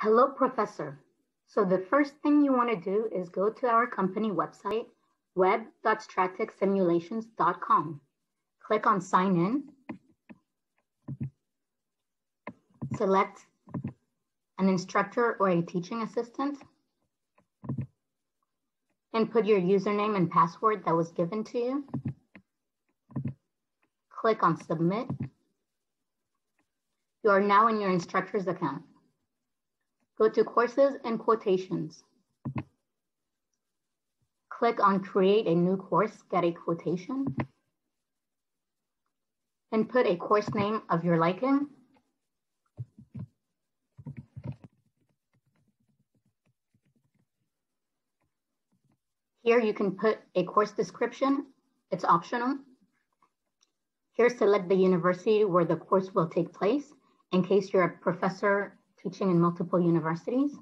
Hello, Professor. So the first thing you want to do is go to our company website, web.stratexsimulations.com. Click on Sign In. Select an instructor or a teaching assistant. Input your username and password that was given to you. Click on Submit. You are now in your instructor's account. Go to Courses and Quotations. Click on Create a New Course, Get a Quotation. Input a course name of your liking. Here you can put a course description. It's optional. Here, select the university where the course will take place in case you're a professor teaching in multiple universities.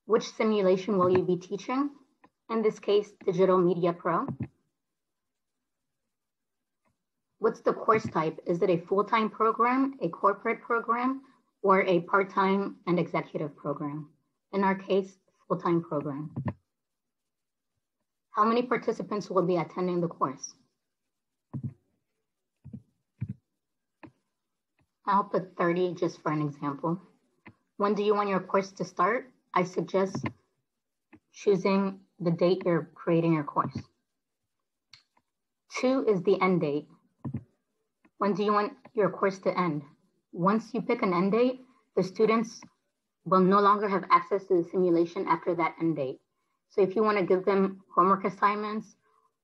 Which simulation will you be teaching? In this case, Digital MediaPRO. What's the course type? Is it a full-time program, a corporate program, or a part-time and executive program? In our case, full-time program. How many participants will be attending the course? I'll put 30 just for an example. When do you want your course to start? I suggest choosing the date you're creating your course. 2 is the end date. When do you want your course to end? Once you pick an end date, the students will no longer have access to the simulation after that end date. So if you want to give them homework assignments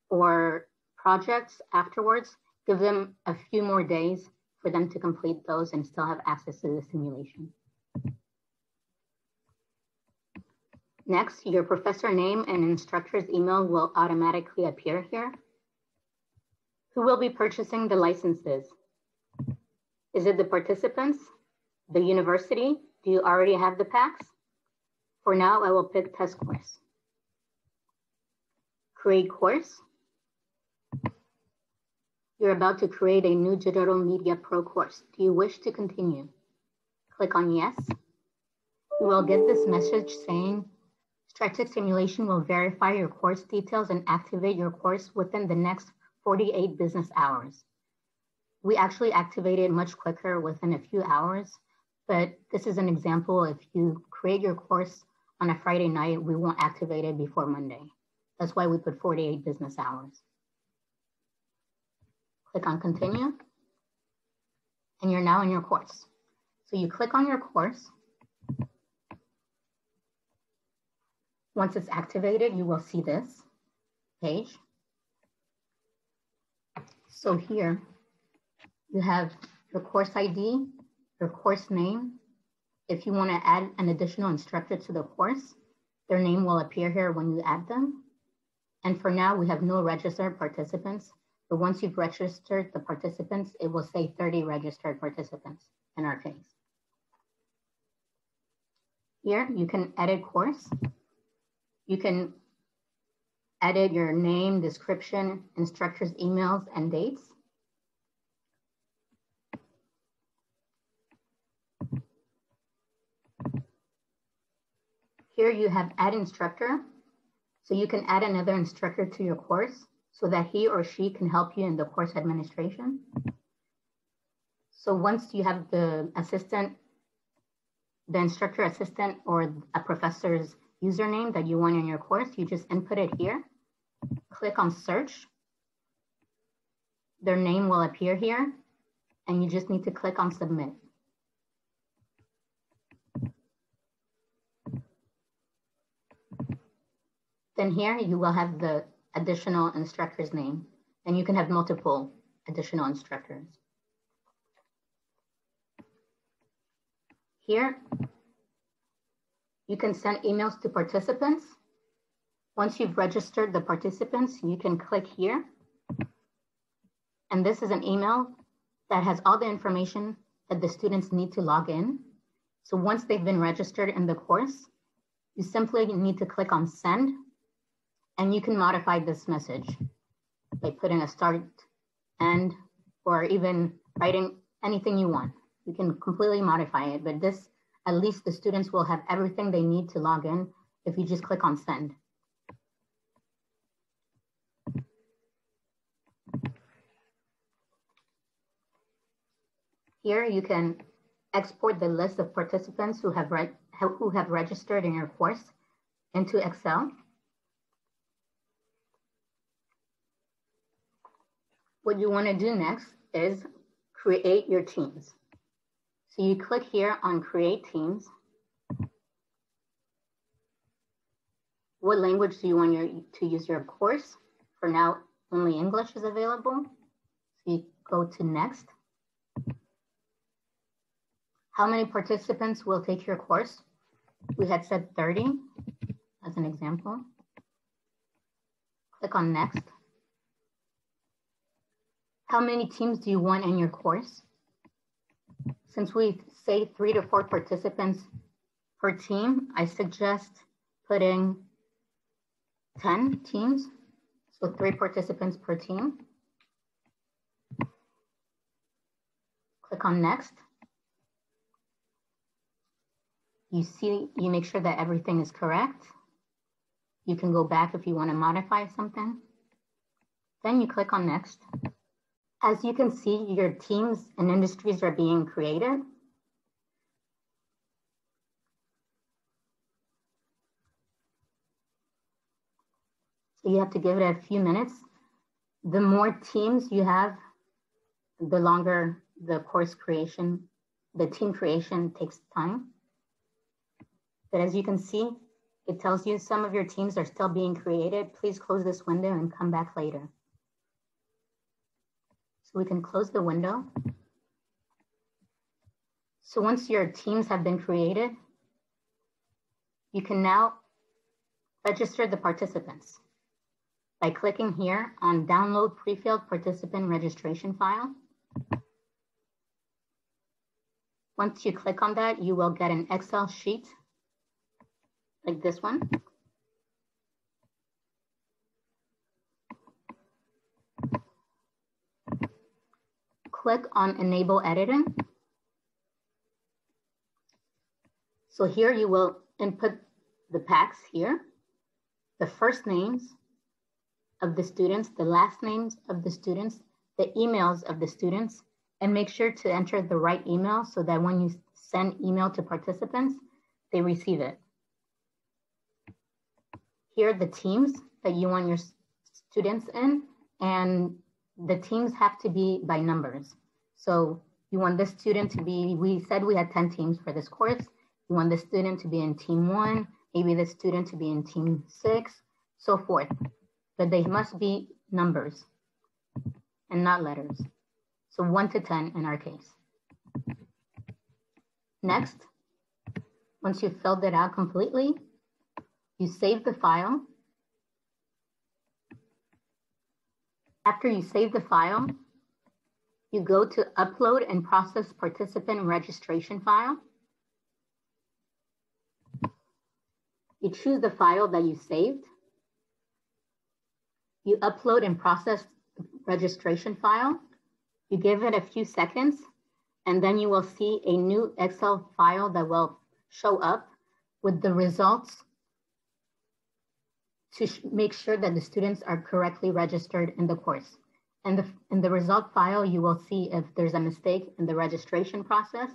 or projects afterwards, give them a few more days for them to complete those and still have access to the simulation. Next, your professor name and instructor's email will automatically appear here. Who will be purchasing the licenses? Is it the participants, the university? Do you already have the packs? For now, I will pick test course. Create course. You're about to create a new Digital MediaPRO course. Do you wish to continue? Click on yes. You will get this message saying, Stratex Simulation will verify your course details and activate your course within the next 48 business hours. We actually activate it much quicker within a few hours, but this is an example. If you create your course on a Friday night, we won't activate it before Monday. That's why we put 48 business hours. Click on continue, and you're now in your course. So you click on your course. Once it's activated, you will see this page. So here you have your course ID, your course name. If you want to add an additional instructor to the course, their name will appear here when you add them. And for now, we have no registered participants. But once you've registered the participants, it will say 30 registered participants in our case. Here, you can edit course. You can edit your name, description, instructor's emails, and dates. Here you have add instructor. So you can add another instructor to your course so that he or she can help you in the course administration. So once you have the assistant, the instructor assistant or a professor's username that you want in your course, you just input it here. Click on search. Their name will appear here, and you just need to click on submit. Then here you will have the additional instructor's name, and you can have multiple additional instructors. Here, you can send emails to participants. Once you've registered the participants, you can click here. And this is an email that has all the information that the students need to log in. So once they've been registered in the course, you simply need to click on send, and you can modify this message by putting a start, end, or even writing anything you want. You can completely modify it, but this, at least the students will have everything they need to log in if you just click on send. Here you can export the list of participants who have registered in your course into Excel. What you want to do next is create your teams. So you click here on create teams. What language do you want to use your course? For now, only English is available. So you go to next. How many participants will take your course? We had said 30 as an example. Click on next. How many teams do you want in your course? Since we say 3 to 4 participants per team, I suggest putting 10 teams, so 3 participants per team. Click on next. You make sure that everything is correct. You can go back if you want to modify something. Then you click on next. As you can see, your teams and industries are being created. So you have to give it a few minutes. The more teams you have, the longer the course creation, the team creation takes time. But as you can see, it tells you some of your teams are still being created. Please close this window and come back later. So we can close the window. So once your teams have been created, you can now register the participants by clicking here on download pre-filled participant registration file. Once you click on that, you will get an Excel sheet like this one. Click on Enable Editing. So here you will input the packs here, the first names of the students, the last names of the students, the emails of the students, and make sure to enter the right email so that when you send email to participants, they receive it. Here are the teams that you want your students in, and the teams have to be by numbers. So you want this student to be, we said we had 10 teams for this course. You want the student to be in team 1, maybe the student to be in team 6, so forth. But they must be numbers and not letters. So 1 to 10 in our case. Next, once you've filled it out completely, you save the file. After you save the file, you go to Upload and Process Participant Registration File. You choose the file that you saved. You upload and process the registration file. You give it a few seconds, and then you will see a new Excel file that will show up with the results to make sure that the students are correctly registered in the course. And in the result file, you will see if there's a mistake in the registration process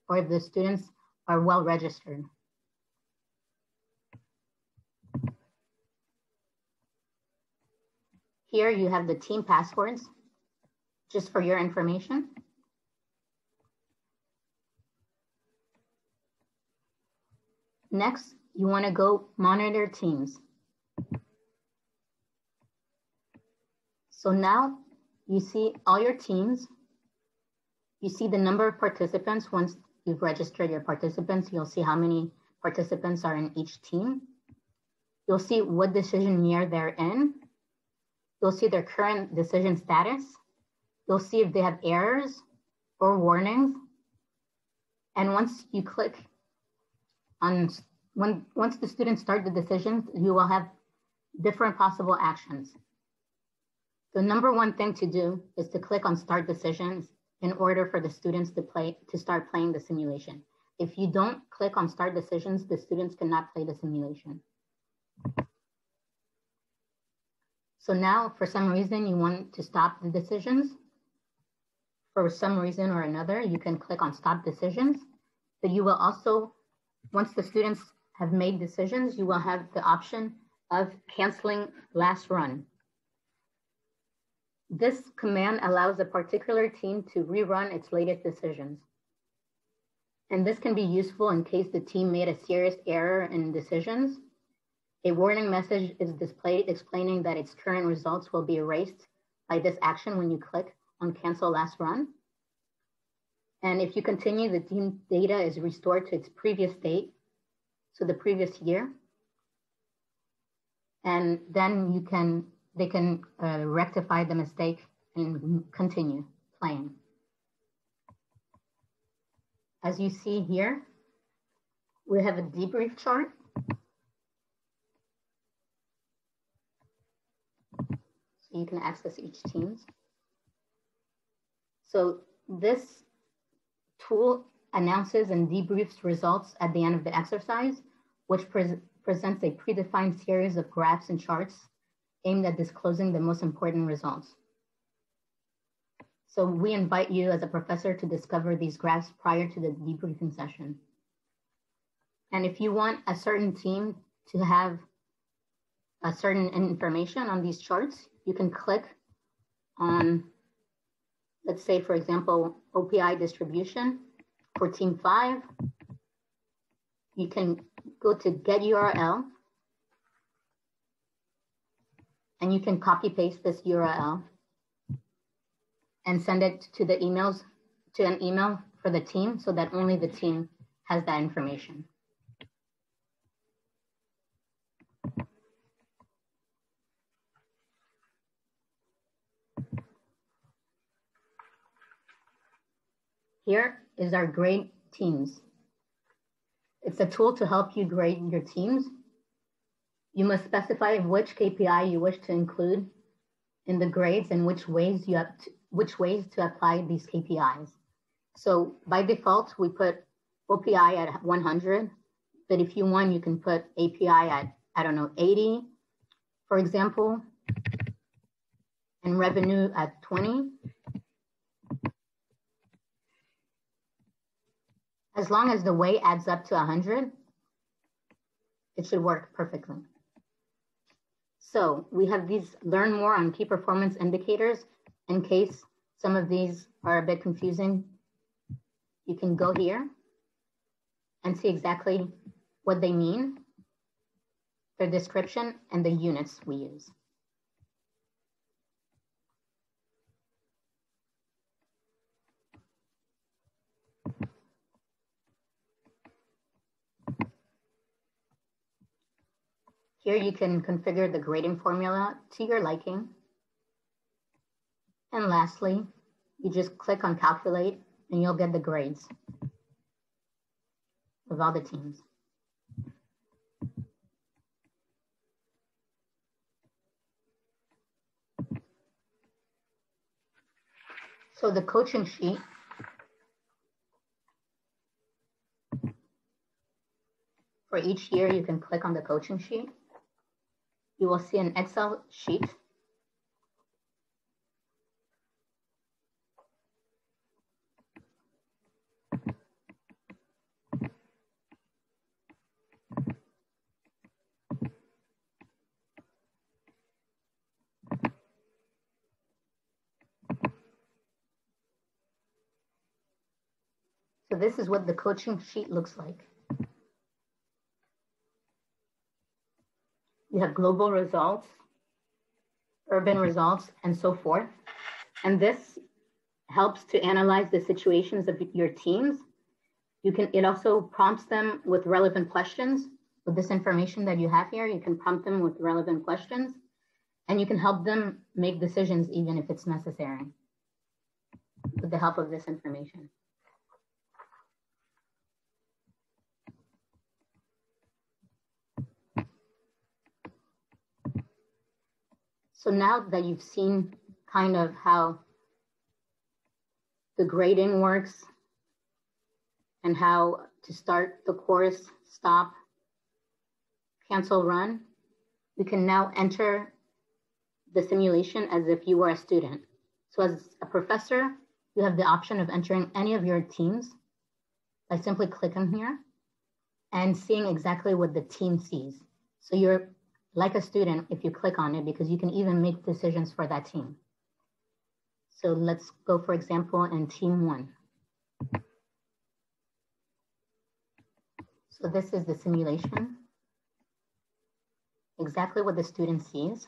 or if the students are well registered. Here you have the team passwords, just for your information. Next, you want to go monitor teams. So now you see all your teams. You see the number of participants. Once you've registered your participants, you'll see how many participants are in each team. You'll see what decision year they're in. You'll see their current decision status. You'll see if they have errors or warnings. And once you click on, once the students start the decisions, you will have different possible actions. The number one thing to do is to click on Start Decisions in order for the students to start playing the simulation. If you don't click on start decisions, the students cannot play the simulation. So now, for some reason, you want to stop the decisions. For some reason or another, you can click on stop decisions, but you will also, once the students have made decisions, you will have the option of canceling last run. This command allows a particular team to rerun its latest decisions. And this can be useful in case the team made a serious error in decisions. A warning message is displayed explaining that its current results will be erased by this action when you click on cancel last run. And if you continue, the team data is restored to its previous state, so the previous year. And then they can rectify the mistake and continue playing. As you see here, we have a debrief chart. So you can access each team's. So this tool announces and debriefs results at the end of the exercise, which presents a predefined series of graphs and charts aimed at disclosing the most important results. So we invite you as a professor to discover these graphs prior to the debriefing session. And if you want a certain team to have a certain information on these charts, you can click on, let's say, for example, OPI distribution for team 5. You can go to get URL, and you can copy paste this URL and send it to the emails, to an email for the team, so that only the team has that information. Here is our grade teams. It's a tool to help you grade your teams. You must specify which KPI you wish to include in the grades and which ways to apply these KPIs. So by default, we put OPI at 100, but if you want, you can put API at, I don't know, 80, for example, and revenue at 20. As long as the way adds up to 100, it should work perfectly. So we have these learn more on key performance indicators. In case some of these are a bit confusing, you can go here and see exactly what they mean, their description, and the units we use. Here you can configure the grading formula to your liking. And lastly, you just click on calculate and you'll get the grades of all the teams. So the coaching sheet for each year, you can click on the coaching sheet. You will see an Excel sheet. So this is what the coaching sheet looks like. You have global results, urban results, and so forth. And this helps to analyze the situations of your teams. It also prompts them with relevant questions. With this information that you have here, you can prompt them with relevant questions, and you can help them make decisions even if it's necessary with the help of this information. So now that you've seen kind of how the grading works and how to start the course, stop, cancel, run, we can now enter the simulation as if you were a student. So as a professor, you have the option of entering any of your teams by simply clicking here and seeing exactly what the team sees. So you're like a student if you click on it, because you can even make decisions for that team. So let's go, for example, in team 1. So this is the simulation, exactly what the student sees.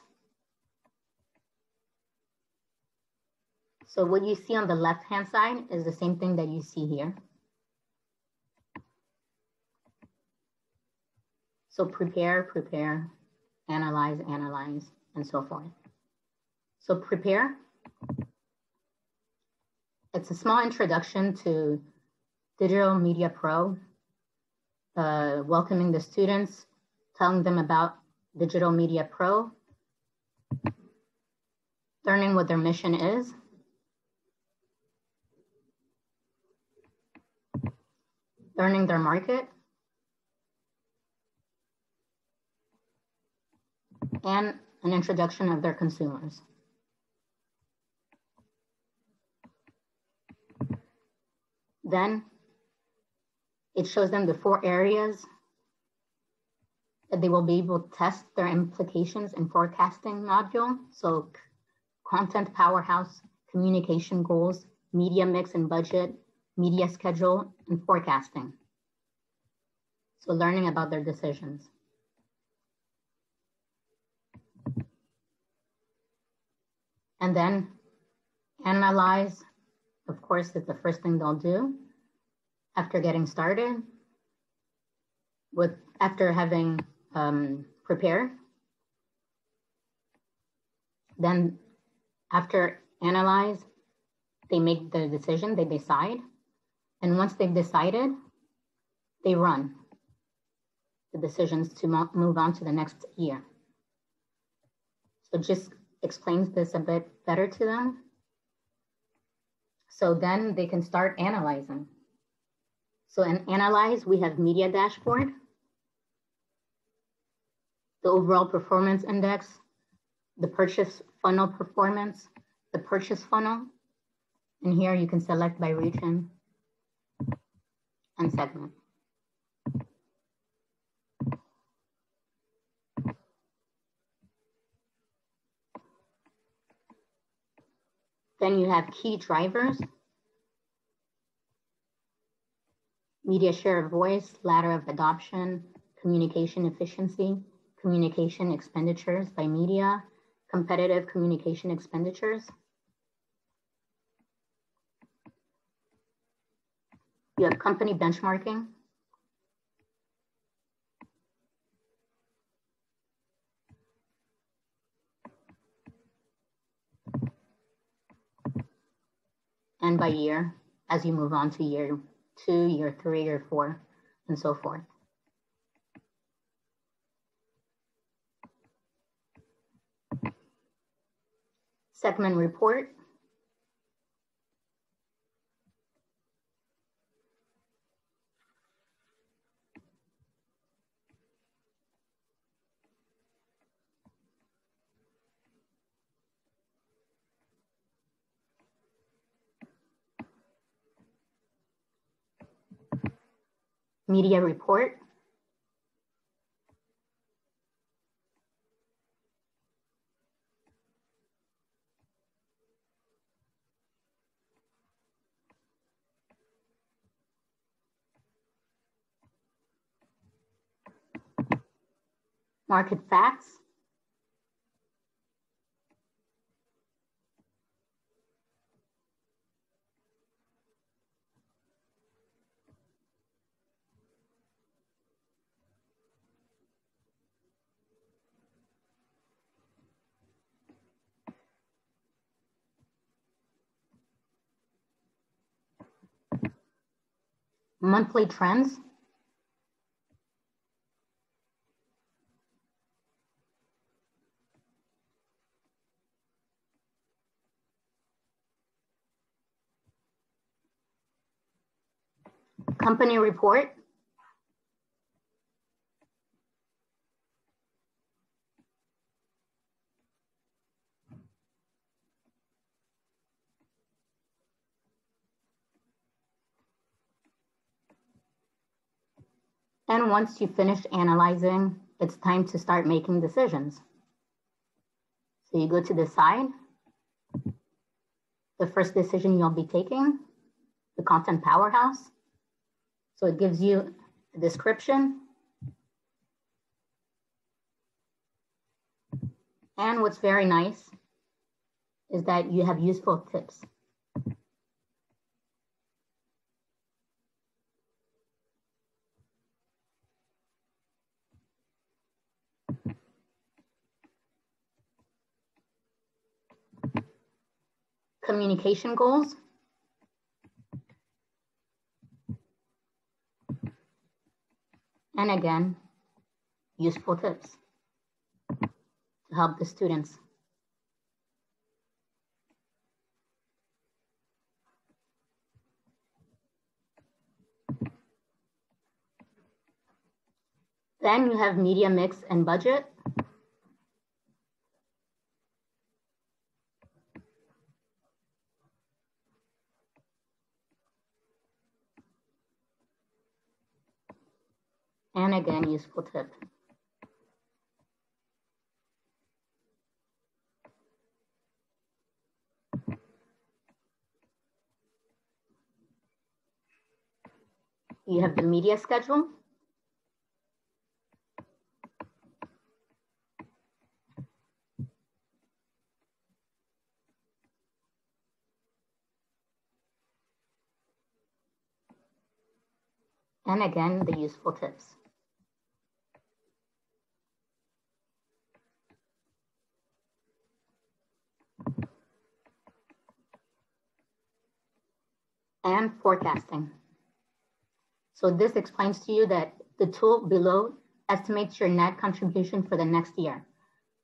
So what you see on the left-hand side is the same thing that you see here. So prepare, prepare, analyze, analyze, and so forth. So prepare, it's a small introduction to Digital MediaPRO, welcoming the students, telling them about Digital MediaPRO, learning what their mission is, learning their market, and an introduction of their consumers. Then it shows them the 4 areas that they will be able to test their implications in forecasting module. So content powerhouse, communication goals, media mix and budget, media schedule, and forecasting. So learning about their decisions. And then analyze, of course, it's the first thing they'll do after getting started, after having prepared. Then after analyze, they make the decision, they decide. And once they've decided, they run the decisions to move on to the next year. So just explains this a bit better to them. So then they can start analyzing. So in analyze, we have media dashboard, the overall performance index, the purchase funnel performance, the purchase funnel. And here you can select by region and segment. Then you have key drivers, media share of voice, ladder of adoption, communication efficiency, communication expenditures by media, competitive communication expenditures. You have company benchmarking. And by year, as you move on to year 2, year 3, year 4, and so forth. Segment report. Media report. Market facts. Monthly trends. Company report. And once you finish analyzing, it's time to start making decisions. So you go to decide. The first decision you'll be taking, the content powerhouse. So it gives you a description. And what's very nice is that you have useful tips. Communication goals. And again, useful tips to help the students. Then you have media mix and budget. And again, useful tip. You have the media schedule. And again, the useful tips. And forecasting. So this explains to you that the tool below estimates your net contribution for the next year.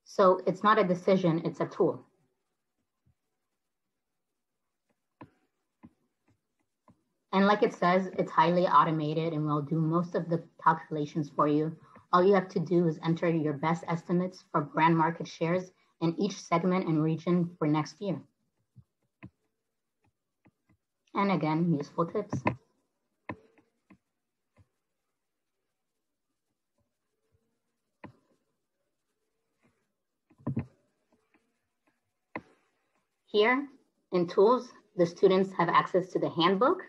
So it's not a decision, it's a tool. And like it says, it's highly automated and will do most of the calculations for you. All you have to do is enter your best estimates for brand market shares in each segment and region for next year. And again, useful tips. Here in tools, the students have access to the handbook.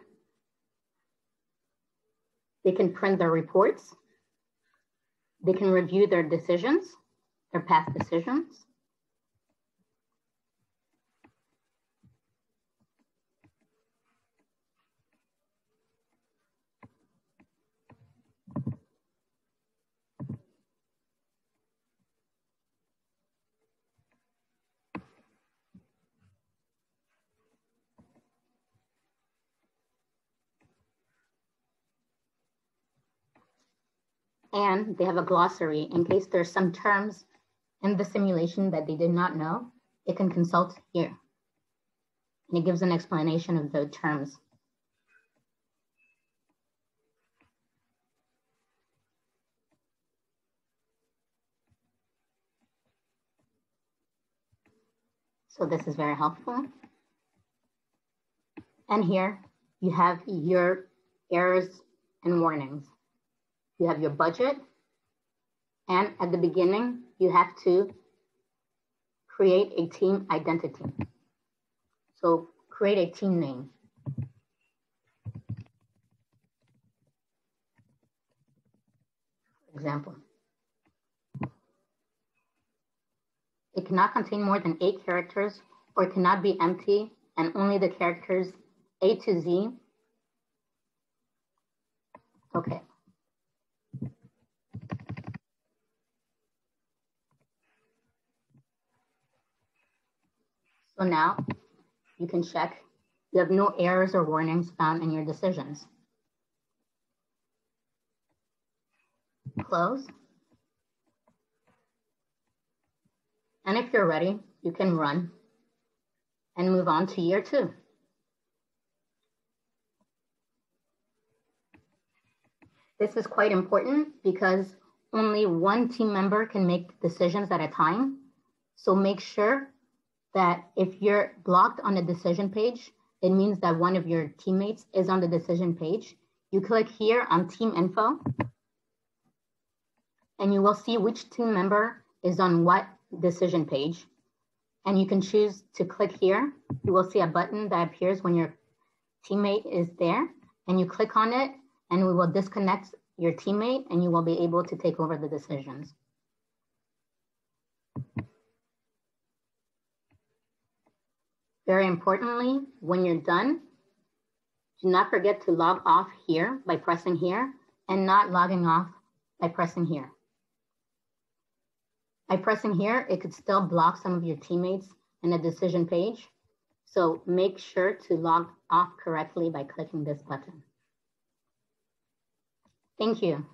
They can print their reports. They can review their decisions, their past decisions. And they have a glossary in case there's some terms in the simulation that they did not know, they can consult here. And it gives an explanation of the terms. So this is very helpful. And here you have your errors and warnings. You have your budget. And at the beginning, you have to create a team identity. So create a team name. For example, it cannot contain more than 8 characters or it cannot be empty and only the characters A to Z. Okay. So now you can check you have no errors or warnings found in your decisions. Close. And if you're ready, you can run and move on to year 2. This is quite important because only one team member can make decisions at a time. So make sure that if you're blocked on the decision page, it means that one of your teammates is on the decision page. You click here on team info, and you will see which team member is on what decision page. And you can choose to click here. You will see a button that appears when your teammate is there, and you click on it, and we will disconnect your teammate, and you will be able to take over the decisions. Very importantly, when you're done, do not forget to log off here by pressing here, and not logging off by pressing here. By pressing here, it could still block some of your teammates in the decision page. So make sure to log off correctly by clicking this button. Thank you.